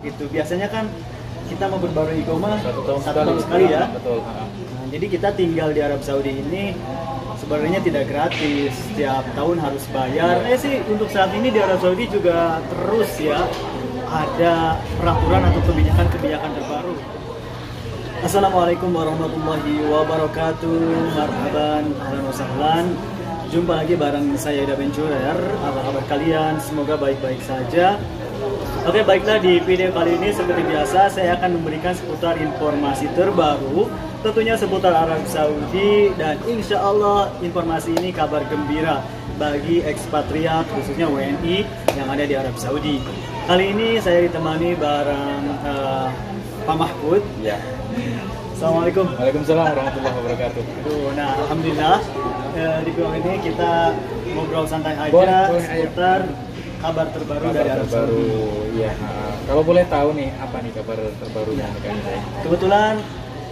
Gitu. Biasanya kan kita mau berbarui igoma satu tahun sekali ya. Betul. Nah, jadi kita tinggal di Arab Saudi ini sebenarnya tidak gratis, setiap tahun harus bayar. Sih untuk saat ini di Arab Saudi juga terus ya ada peraturan atau kebijakan terbaru. Assalamualaikum warahmatullahi wabarakatuh. Marhaban, ahlan wa sahlan. Jumpa lagi bareng saya Ida Bencurer. Apa kabar kalian? Semoga baik-baik saja. Oke, baiklah, di video kali ini seperti biasa saya akan memberikan seputar informasi terbaru, tentunya seputar Arab Saudi, dan insya Allah informasi ini kabar gembira bagi ekspatriat khususnya WNI yang ada di Arab Saudi. Kali ini saya ditemani bareng Pak Mahfud. Ya. Assalamualaikum. Waalaikumsalam warahmatullahi wabarakatuh. Nah, alhamdulillah di video ini kita ngobrol santai aja Boleh, seputar kabar terbaru dari Arab Saudi. Ya. Kalau boleh tahu nih apa nih kabar terbarunya kan saya? Kebetulan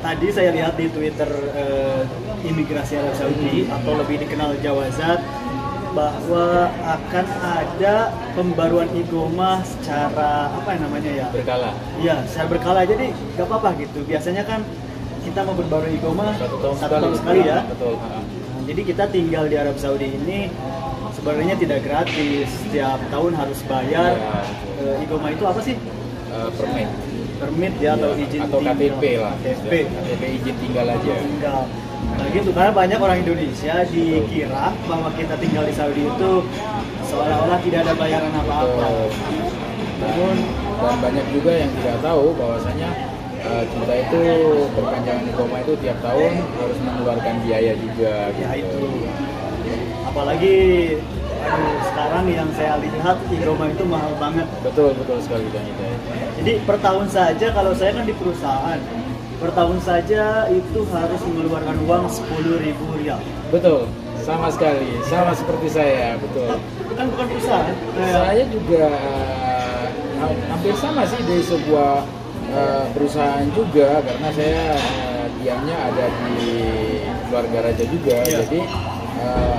tadi saya lihat di Twitter imigrasi Arab Saudi atau lebih dikenal Jawazat bahwa akan ada pembaruan igoma secara apa namanya ya? Berkala. Iya, secara berkala. Jadi nggak apa-apa gitu. Biasanya kan kita mau berbarui igoma satu tahun sekali ya. Betul. Jadi kita tinggal di Arab Saudi ini sebenarnya tidak gratis, setiap tahun harus bayar. Igoma itu apa sih? Permit Ya, atau izin atau tinggal. KTP lah. KTP izin tinggal aja. Tinggal. Nah gitu, karena banyak orang Indonesia dikira bahwa kita tinggal di Saudi itu seolah-olah tidak ada bayaran apa-apa. Namun dan banyak juga yang tidak tahu bahwasanya kita itu perpanjangan igoma itu tiap tahun harus mengeluarkan biaya juga. Ya gitu. itu. Apalagi sekarang yang saya lihat igoma itu mahal banget. Betul sekali Kang Ida. Jadi per tahun saja, kalau saya kan di perusahaan, per tahun saja itu harus mengeluarkan uang 10.000 riyal. Betul, sama sekali, sama seperti saya, betul. Kan bukan perusahaan. Saya juga hampir sama sih di sebuah perusahaan juga, karena saya diamnya ada di keluarga raja juga, jadi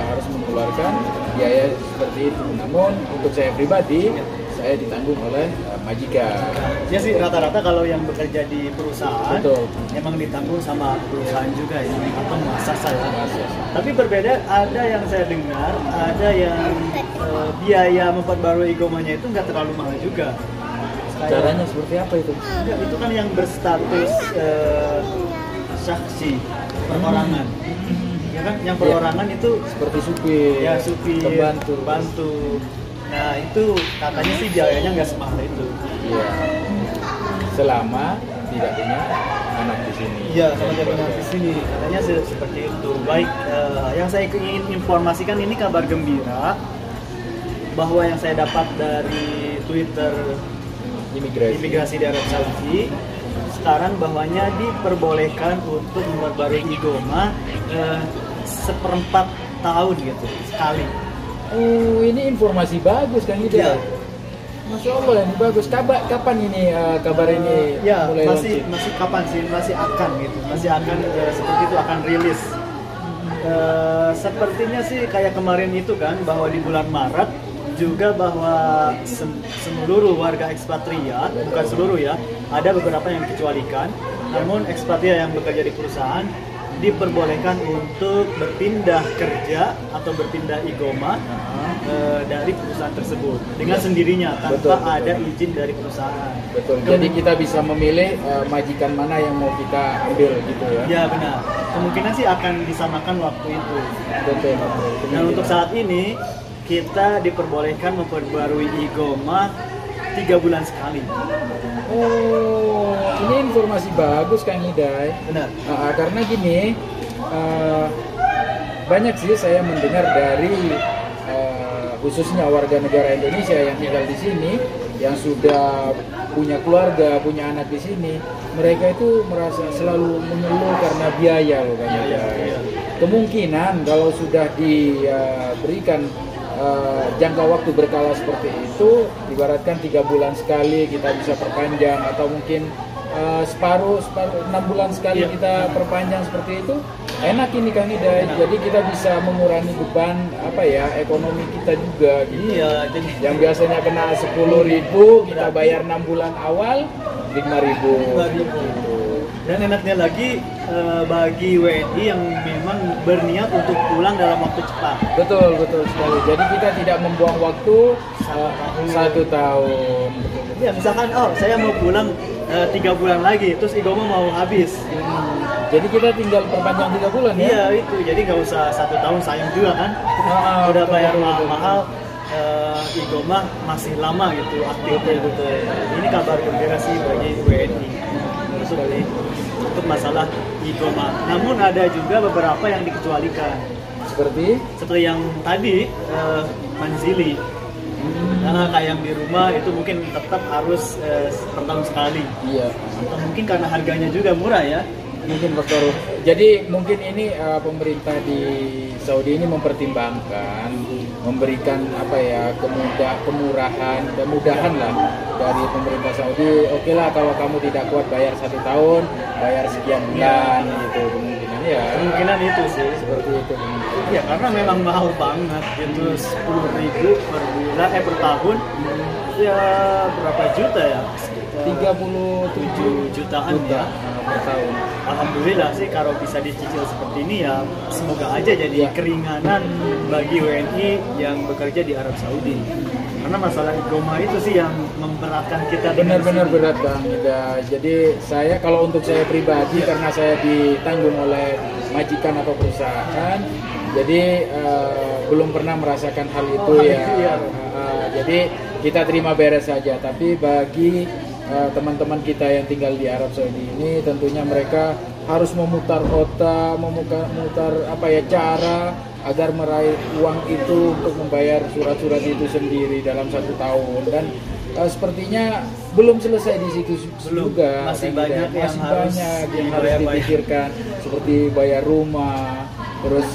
harus mengeluarkan biaya seperti itu. Namun untuk saya pribadi, saya ditanggung oleh majikan. Ya sih, rata-rata kalau yang bekerja di perusahaan, betul, emang ditanggung sama perusahaan juga ya, atau muasasah ya. Tapi berbeda, ada yang saya dengar, ada yang biaya memperbarui igomanya itu nggak terlalu mahal juga. Caranya seperti apa itu? Enggak, itu kan yang berstatus saksi perorangan. Ya kan, yang perorangan itu seperti supir, ya supir, bantu. Nah itu katanya sih biayanya nggak semahal itu. Iya. Selama tidak punya anak di sini. Iya, sama tidak punya anak di sini. Katanya seperti itu. Baik, yang saya ingin informasikan ini kabar gembira bahwa yang saya dapat dari Twitter imigrasi di Arab Saudi sekarang bahwanya diperbolehkan untuk memperbarui igoma seperempat tahun gitu sekali. Oh, ini informasi bagus Kang Ida. Ya. Masya Allah, ini bagus. Kapan ini kabar ini ya, mulai masih kapan sih? Masih akan gitu. Masih akan seperti itu akan rilis. Sepertinya sih kayak kemarin itu kan, bahwa di bulan Maret juga bahwa seluruh warga ekspatriat, bukan seluruh ya, ada beberapa yang dikecualikan, namun ekspatriat yang bekerja di perusahaan diperbolehkan untuk berpindah kerja atau berpindah igoma dari perusahaan tersebut dengan sendirinya tanpa ada izin dari perusahaan. Betul. Jadi kita bisa memilih majikan mana yang mau kita ambil gitu ya. Ya benar. Kemungkinan sih akan disamakan waktu itu. Betul. Dan untuk saat ini kita diperbolehkan memperbarui igoma 3 bulan sekali. Oh, ini informasi bagus Kang Ida. Benar. Karena gini, banyak sih saya mendengar dari khususnya warga negara Indonesia yang tinggal di sini, yang sudah punya keluarga, punya anak di sini, mereka itu merasa selalu mengeluh karena biaya loh Kang Ida. Kemungkinan kalau sudah diberikan jangka waktu berkala seperti itu, ibaratkan 3 bulan sekali kita bisa perpanjang, atau mungkin separuh 6 bulan sekali kita perpanjang seperti itu, enak ini Kang Ida. Jadi kita bisa mengurangi beban apa ya ekonomi kita juga gitu. Iya, jadi Yang biasanya kena 10.000 kita bayar 6 bulan awal 5.000. 5.000. Dan enaknya lagi bagi WNI yang memang berniat untuk pulang dalam waktu cepat. Betul sekali. Jadi kita tidak membuang waktu 1 tahun. Ya misalkan, oh saya mau pulang 3 bulan lagi, terus Igoma mau habis. Jadi kita tinggal perpanjang 3 bulan ya? Iya itu, jadi nggak usah 1 tahun, sayang juga kan. Udah betul, bayar betul, mahal-mahal, Igoma masih lama gitu aktifnya gitu. Ini kabar gembira sih bagi WNI untuk masalah Igoma. Namun ada juga beberapa yang dikecualikan. Seperti yang tadi manzili. Karena kayak yang di rumah itu mungkin tetap harus per tahun sekali. Iya. Atau mungkin karena harganya juga murah ya. Mungkin faktor. Jadi mungkin ini pemerintah di Saudi ini mempertimbangkan memberikan apa ya kemurahan dan mudahan lah dari pemerintah Saudi. Oke lah kalau kamu tidak kuat bayar 1 tahun, bayar sekian bulan gitu kemungkinan ya. Kemungkinan itu sih. Seperti itu kemungkinan. Ya karena memang mahal banget gitu 10.000 per bulan per tahun. Ya berapa juta ya? 37 jutaan ya per tahun. Alhamdulillah sih kalau bisa dicicil seperti ini ya semoga aja jadi keringanan bagi WNI yang bekerja di Arab Saudi. Karena masalah Igoma itu sih yang memberatkan kita. Benar-benar berat Bang Ida. Jadi kalau untuk saya pribadi karena saya ditanggung oleh majikan atau perusahaan, jadi belum pernah merasakan hal itu ya. Jadi kita terima beres saja. Tapi bagi teman-teman kita yang tinggal di Arab Saudi ini tentunya mereka harus memutar otak, memutar apa ya cara agar meraih uang itu untuk membayar surat-surat itu sendiri dalam 1 tahun dan sepertinya belum selesai di situ juga. Masih banyak yang harus dipikirkan seperti bayar rumah, terus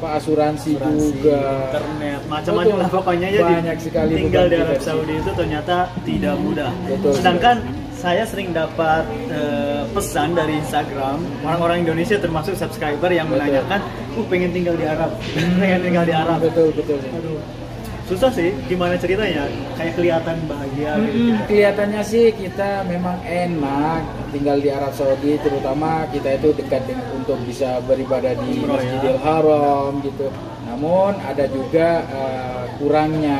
asuransi juga, internet, macam-macam lah pokoknya ya. Banyak sekali tinggal di Arab Saudi itu ternyata tidak mudah. Sedangkan saya sering dapat pesan dari Instagram orang-orang Indonesia termasuk subscriber yang menanyakan, pengen tinggal di Arab, pengen tinggal di Arab. Betul. Aduh, susah sih, gimana ceritanya? Kayak kelihatan bahagia gitu. Kelihatannya sih kita memang enak tinggal di Arab Saudi, terutama kita itu dekat untuk bisa beribadah di Masjidil Haram gitu. Namun ada juga kurangnya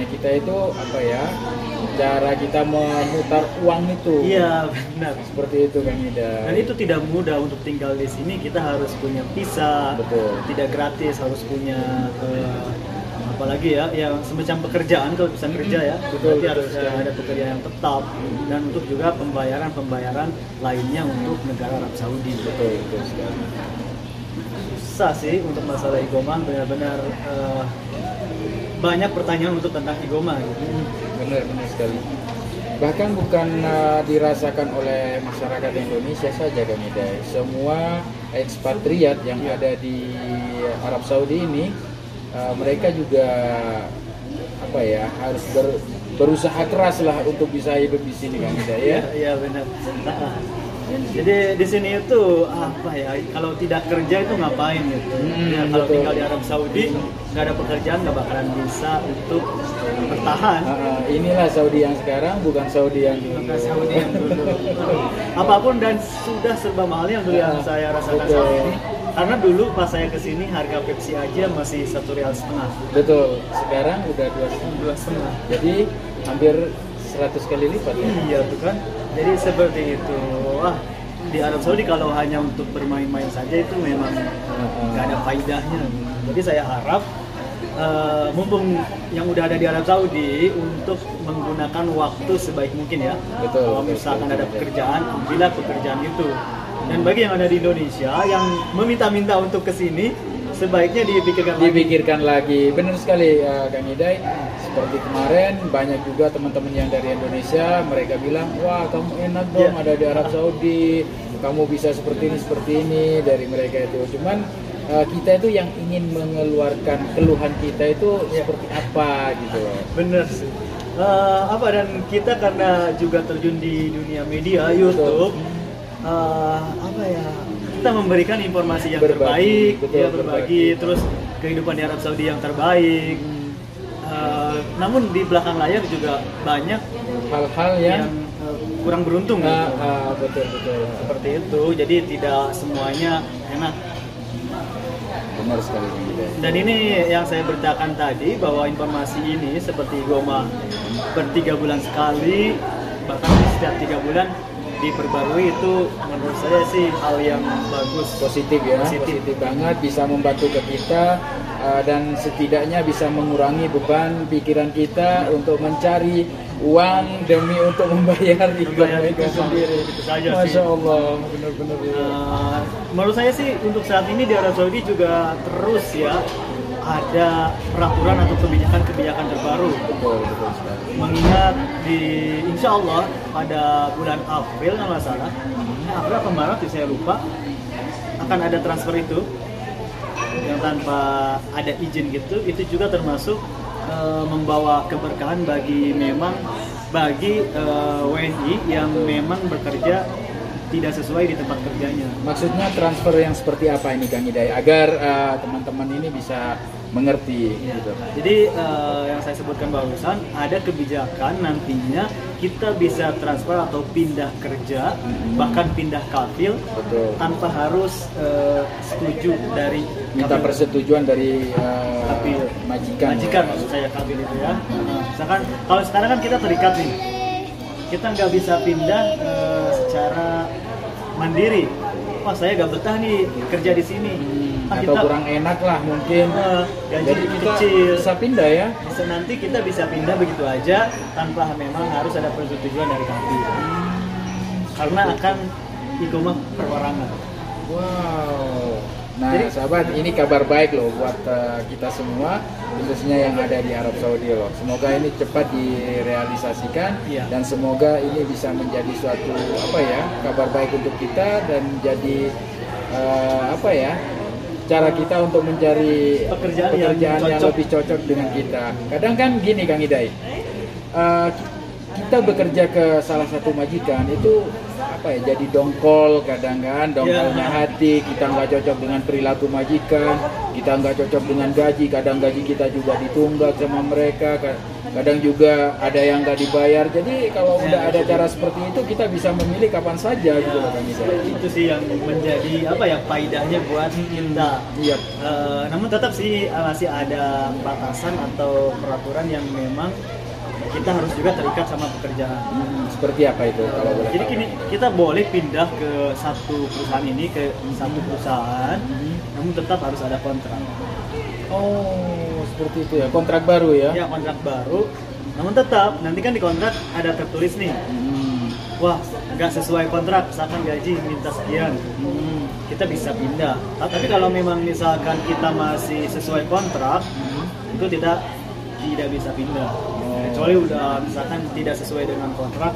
kita itu apa ya? Cara kita memutar uang itu. Iya, benar. Seperti itu Kang Ida. Dan itu tidak mudah untuk tinggal di sini, kita harus punya visa. Betul. Tidak gratis, harus punya apalagi ya semacam pekerjaan kalau bisa kerja ya. Betul, berarti harus ada pekerjaan yang tetap dan untuk juga pembayaran lainnya untuk negara Arab Saudi. Betul sekali. Susah sih untuk masalah Igoma, benar-benar banyak pertanyaan untuk tentang Igoma gitu. Benar sekali. Bahkan bukan dirasakan oleh masyarakat Indonesia saja Kang Ida. Semua ekspatriat yang ada di Arab Saudi ini mereka juga apa ya harus berusaha keras lah untuk bisa hidup di sini Kang Ida ya. Iya benar. Jadi di sini itu apa ya, kalau tidak kerja itu ngapain gitu. Kalau tinggal di Arab Saudi nggak ada pekerjaan nggak bakalan bisa untuk bertahan. Inilah Saudi yang sekarang, bukan Saudi yang dulu. Bukan Saudi yang dulu. Apapun dan sudah serba mahalnya untuk yang saya rasakan saat ini. Karena dulu pas saya kesini harga Pepsi aja masih 1,5 rial. Betul. Sekarang udah 2,5. Jadi hampir 100 kali lipat ya. Iya tuh kan. Jadi seperti itu. Wah, di Arab Saudi kalau hanya untuk bermain-main saja itu memang nggak ada faedahnya. Jadi saya harap mumpung yang udah ada di Arab Saudi untuk menggunakan waktu sebaik mungkin ya. Betul. Kalau misalkan ada pekerjaan, ambillah pekerjaan itu. Dan bagi yang ada di Indonesia yang meminta-minta untuk kesini, sebaiknya dipikirkan lagi. Benar sekali Kang Idai. Seperti kemarin banyak juga teman-teman yang dari Indonesia, mereka bilang, wah kamu enak dong ada di Arab Saudi, kamu bisa seperti ini dari mereka itu. Cuman kita itu yang ingin mengeluarkan keluhan kita itu seperti apa gitu. Bener sih. Dan kita karena juga terjun di dunia media YouTube, kita memberikan informasi yang Berbagi, terbaik, betul, ya berbagi, terus kehidupan di Arab Saudi yang terbaik. Namun di belakang layar juga banyak hal-hal yang kurang beruntung gitu. Betul. Seperti itu, jadi tidak semuanya enak. Benar sekali Kang Hidayat. Dan ini yang saya beritakan tadi, bahwa informasi ini seperti Igoma per 3 bulan sekali, bahkan setiap 3 bulan diperbarui, itu menurut saya sih hal yang bagus, Positif ya, positif banget, bisa membantu ke kita, dan setidaknya bisa mengurangi beban pikiran kita untuk mencari uang demi untuk membayar Igoma itu sendiri. Itu saja sih. Masya Allah, benar-benar. Menurut saya sih untuk saat ini di Arab Saudi juga terus ya ada peraturan atau kebijakan-kebijakan terbaru. Betul sekali. Mengingat di insya Allah pada bulan April kalau nggak salah, April atau Maret saya lupa, akan ada transfer itu yang tanpa ada izin gitu. Itu juga termasuk membawa keberkahan bagi WNI yang memang bekerja tidak sesuai di tempat kerjanya. Maksudnya transfer yang seperti apa ini Kang Hidayat, agar teman-teman ini bisa mengerti gitu. Jadi yang saya sebutkan barusan, ada kebijakan nantinya kita bisa transfer atau pindah kerja, bahkan pindah kafil, Betul. tanpa harus setuju dari Minta persetujuan dari majikan. maksud saya kafil itu ya. Misalkan kalau sekarang kan kita terikat nih, kita nggak bisa pindah secara mandiri. Wah, saya nggak betah nih kerja di sini. Atau kurang enak lah mungkin. Gaji Jadi kita kecil. bisa pindah ya. Nanti kita bisa pindah begitu aja tanpa memang harus ada persetujuan dari kafil. Karena akan Igoma perorangan. Wow. Nah, Jadi, sahabat, ini kabar baik loh buat kita semua, khususnya yang ada di Arab Saudi loh. Semoga ini cepat direalisasikan, Iya. dan semoga ini bisa menjadi suatu kabar baik untuk kita, dan jadi cara kita untuk mencari Pekerjaan yang cocok. lebih cocok dengan kita. Kadang kan gini Kang Hidayat, kita bekerja ke salah satu majikan itu jadi dongkol, kadang kan dongkolnya hati, kita nggak cocok dengan perilaku majikan, kita nggak cocok dengan gaji, kadang gaji kita juga ditunggak sama mereka, kadang juga ada yang nggak dibayar. Jadi kalau udah ada cara seperti itu, kita bisa memilih kapan saja gitu loh Kang Hidayat. Itu sih yang menjadi faedahnya buat kita. Iya. Namun tetap sih masih ada batasan atau peraturan yang memang kita harus juga terikat sama pekerjaan. Seperti apa itu kalau boleh Jadi tahu? gini, kita boleh pindah ke satu perusahaan ini ke satu perusahaan, namun tetap harus ada kontrak. Oh, seperti itu ya, kontrak baru ya? Ya, kontrak baru. Namun tetap nanti kan di kontrak ada tertulis nih, wah nggak sesuai kontrak, misalkan gaji minta sekian, kita bisa pindah. Tapi kalau memang misalkan kita masih sesuai kontrak, itu tidak bisa pindah. Kecuali udah misalkan tidak sesuai dengan kontrak,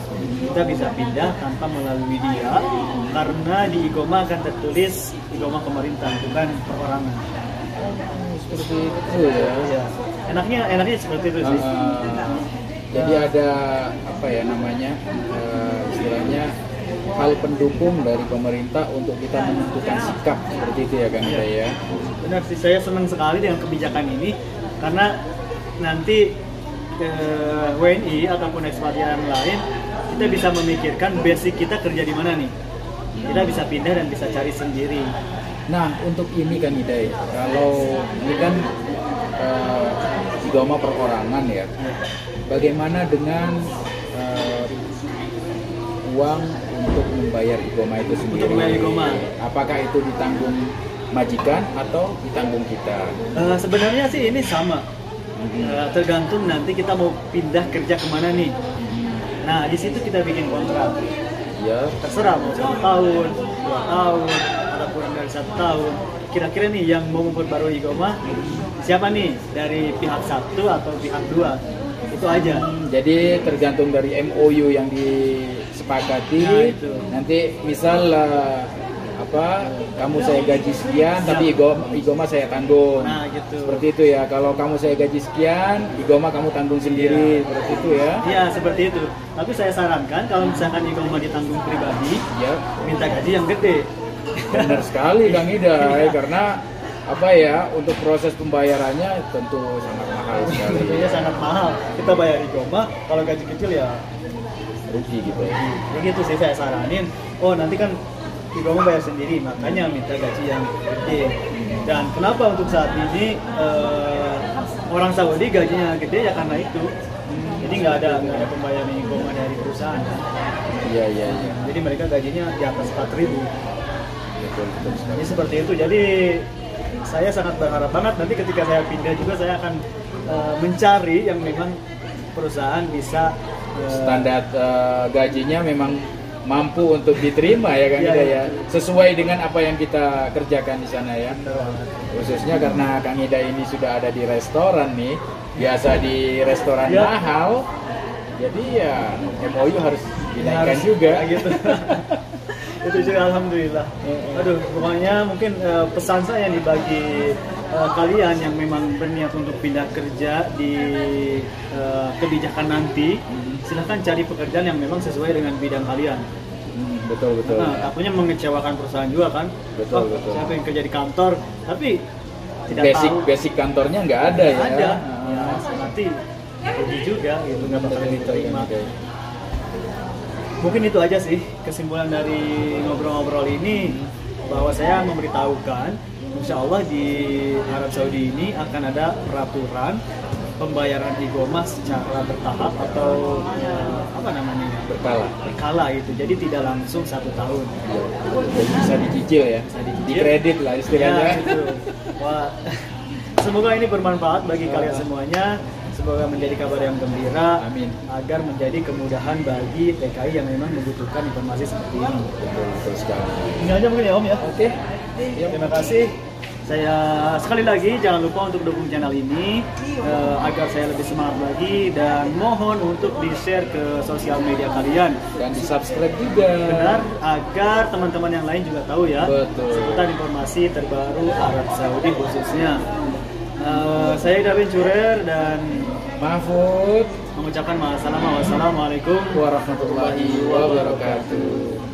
kita bisa pindah tanpa melalui dia, karena di Igoma akan tertulis Igoma pemerintah, bukan perorangan. Seperti itu ya. Ya. Enaknya seperti itu sih. Jadi ada istilahnya hal pendukung dari pemerintah untuk kita menentukan sikap seperti itu ya Kang Hidayat ya. Benar sih, saya senang sekali dengan kebijakan ini, karena nanti WNI ataupun ekspatriat yang lain, kita bisa memikirkan basic kita kerja di mana nih. Kita bisa pindah dan bisa cari sendiri. Nah, untuk ini Kang Hidayat, kalau ini kan Igoma perorangan ya, bagaimana dengan uang untuk membayar Igoma itu sendiri? Untuk membayar Igoma. Apakah itu ditanggung majikan atau ditanggung kita? Sebenarnya sih ini sama. Tergantung nanti kita mau pindah kerja kemana nih. Nah, di situ kita bikin kontrak. Ya. Terserah mau 1 tahun, 2 tahun, atau kurang dari 1 tahun. Kira-kira nih yang mau memperbarui Igoma siapa nih, dari pihak 1 atau pihak 2? Itu aja. Jadi tergantung dari MOU yang disepakati. Nah, itu. Nanti misal kamu saya gaji sekian, tapi Igoma saya tanggung. Nah, gitu. Seperti itu ya. Kalau kamu saya gaji sekian, Igoma kamu tanggung sendiri. Seperti itu ya. Iya, seperti itu. Tapi saya sarankan kalau misalkan Igoma ditanggung pribadi, Ya. minta gaji yang gede. Benar sekali Kang Ida, karena apa ya, untuk proses pembayarannya tentu sangat mahal sekali. Tentunya sangat mahal. Kita bayar igoma, kalau gaji kecil ya Rugi gitu ya. begitu sih saya saranin. Oh nanti kan igoma bayar sendiri, makanya minta gaji yang gede. Dan kenapa untuk saat ini orang Saudi gajinya gede ya karena itu. Jadi nggak ada pembayaran igoma dari perusahaan. Iya. Jadi mereka gajinya di atas 4.000. Betul sekali. Jadi seperti itu. Jadi saya sangat berharap banget nanti ketika saya pindah juga saya akan mencari yang memang perusahaan bisa Standar gajinya memang mampu untuk diterima ya Kang Ida ya, sesuai dengan apa yang kita kerjakan di sana ya. Khususnya karena Kang Ida ini sudah ada di restoran nih, biasa di restoran mahal, jadi ya MOU harus dinaikkan juga gitu. Itu juga alhamdulillah. Aduh, pokoknya mungkin pesan saya nih bagi kalian yang memang berniat untuk pindah kerja di kebijakan nanti, silahkan cari pekerjaan yang memang sesuai dengan bidang kalian. Betul. Nah, takutnya mengecewakan perusahaan juga kan. Betul. Saya pengen kerja di kantor, tapi tidak basic kantornya nggak ada ya. Ada. Ya, nanti rugi juga gitu, nggak bakal diterima. Mungkin itu aja sih kesimpulan dari ngobrol-ngobrol ini, bahwa saya memberitahukan insya Allah di Arab Saudi ini akan ada peraturan pembayaran igoma secara bertahap atau apa namanya berkala gitu, jadi tidak langsung 1 tahun. Jadi bisa dicicil ya, di kredit lah istilahnya. Ya, gitu. Wah, semoga ini bermanfaat bagi kalian semuanya. Semoga menjadi kabar yang gembira. Amin. Agar menjadi kemudahan bagi TKI yang memang membutuhkan informasi seperti ini. Betul sekali. Ini aja mungkin ya Om ya. Oke. Terima kasih. Saya sekali lagi jangan lupa untuk dukung channel ini agar saya lebih semangat lagi, dan mohon untuk di-share ke sosial media kalian dan di-subscribe juga. Benar, agar teman-teman yang lain juga tahu ya. Betul. Seputar informasi terbaru Arab Saudi khususnya. Saya Darwin Curer dan Mahfud mengucapkan wassalamualaikum warahmatullahi wabarakatuh.